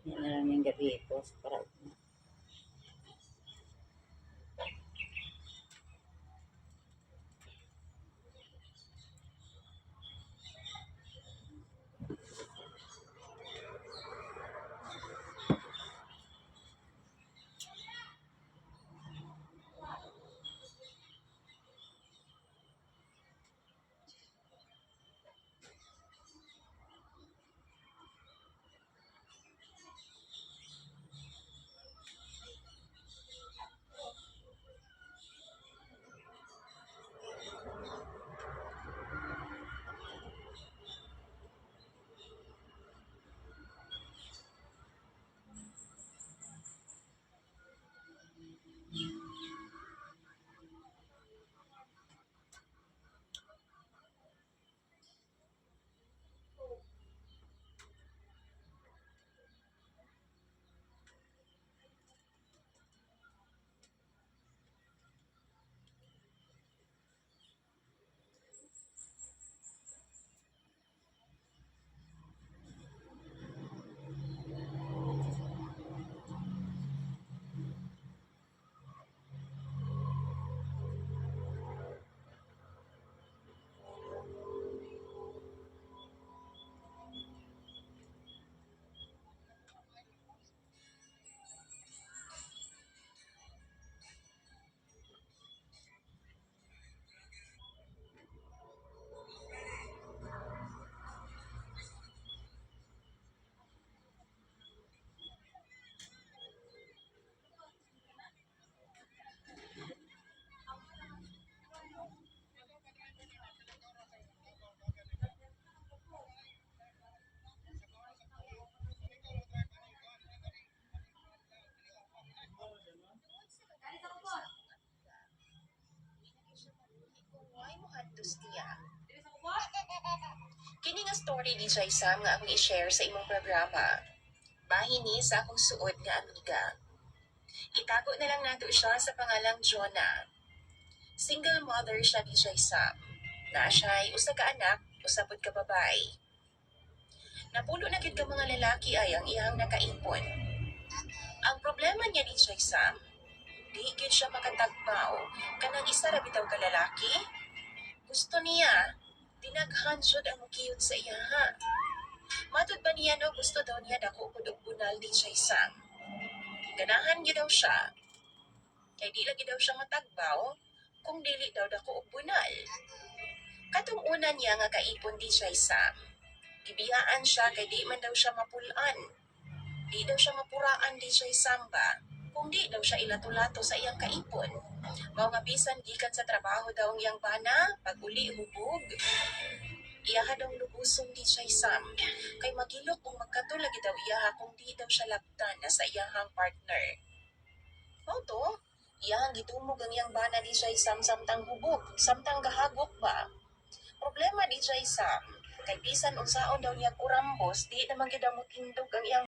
Yan na lang yung gabi ito. Para Kini nga story ni Jay Sam nga akong i-share sa imong programa. Bahin ni sa akong suod nga amiga. Itago na lang nato siya sa pangalang Jonah. Single mother siya ni Jay Sam. Na siya'y usa ka anak, usapod ka babae. Napuno na gid ka mga lalaki ay ang iyang nakaipon. Ang problema niya ni Jay Sam, di gid siya makatagpaw kanang isa ra bitaw ka lalaki. Gusto niya dinaghan jud ang mukiyot sa iya ha. Matud ba niya no gusto daw niya dako pud og bunal di Jay Sam. Ganahan gyud daw siya. Kay di lagi daw siya matagbaw kung dili daw dako og bunal. Katong una niya nga kaipon di Jay Sam. Gibiyaan siya kay di man daw siya mapulaan. Di daw siya mapuraan di Jay Sam ba? Kung di daw siya ilato-lato sa iyang kaipon. Mao nga bisan gikan sa trabaho daw ang iyang bana, pag uli hubog. Iyaha daw lubusong di Jay Sam. Kay magilok kung magkatulagi daw iyaha kung di daw siya labtan na sa iyahang partner. Mao to, iyahang gitumog ang iyang bana di Jay Sam samtang hubog, samtang gahagok ba? Problema di Jay Sam, kay bisan unsaon daw niya kurambos, di naman gyud ang mutindog ang iyang